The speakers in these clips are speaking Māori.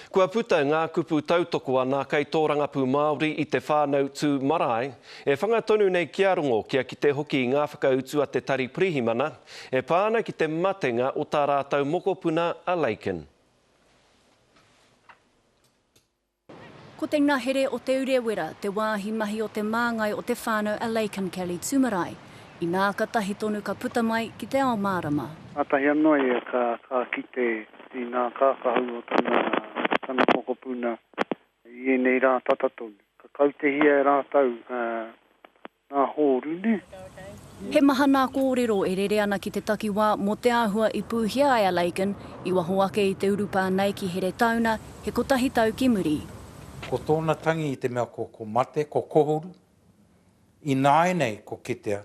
Kua puta ngā kupu tautoko ana kei tō rangapu Māori i te whānau tū marae, e whangatonu nei kia rongo kia ki te hoki i ngā whakautu a te tari pirihimana, e pāna ki te matenga o tā rātau mokopuna a Laken. Ko te ngahere o te urewera, te wāhi mahi o te māngai o te whānau a Laken Kelly Tūmarae, i nā katahi tonu ka puta mai ki te ao mārama. Atahi anō e ka kite i nā kākahau o tana mokopuna i nei rā tatatonu. Ka kautehia e rātau nā hōru ne. He maha nā kōrero e rere ana ki te takiwā mo te āhua i pūhia ai a Laken, i waho ake i te urupā nei ki here tauna, he kotahi tau ki muri. Ko tōna tangi i te mea ko mate, ko kohoru, i nāe nei ko kitea,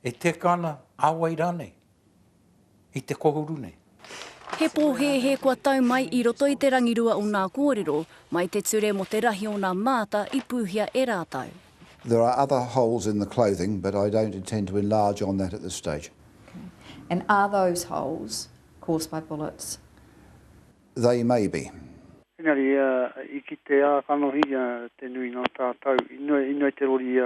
e te kana awai rānei, i te kohoru nei. He pōhe kua tau mai i roto i te rangirua o nā kōrero, mai te ture mo te rahi o nā māta i pūhia e rātau. There are other holes in the clothing, but I don't intend to enlarge on that at this stage. Okay. And are those holes caused by bullets? They may be. Engari, i ki te ākanohi te nui nā tātau, inoi te rori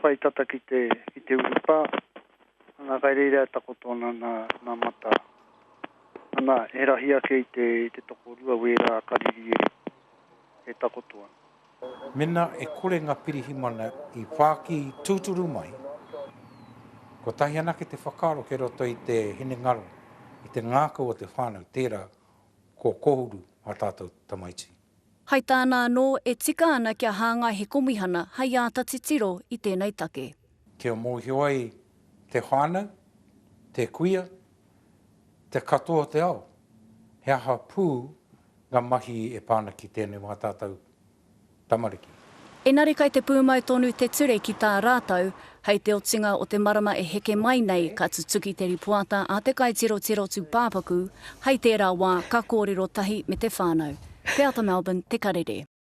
whai tata ki te urupā, ana kai reira tako tōna nā mata. Ana he rahi ake i te toko rua wera kariri e tako tōna. Mena e kore ngā pirihimana i whāki tūturu mai, ko tahi ana ki te whakaro ke roto i te hine ngaro, i te ngākau o te whānau, tērā ko kohuru a tātou tamaiti. Hai tāna anō e tika ana kia hāngai he komihana hai āta titiro i tēnei take. Kia mōhio ai te whānau, te kuia, te katoa te ao. He aha pū ngā mahi e pāna ki tēnei wā tātou tamariki. Engari kai te pūmau tonu te ture ki tā rātau, hei te otinga o te marama e heke mai nei ka tutuki te ripuata a te kai tiro tū pāpaku, hei tērā wā ka kōrero tahi me te whānau. Te ata Melbourne, te karere.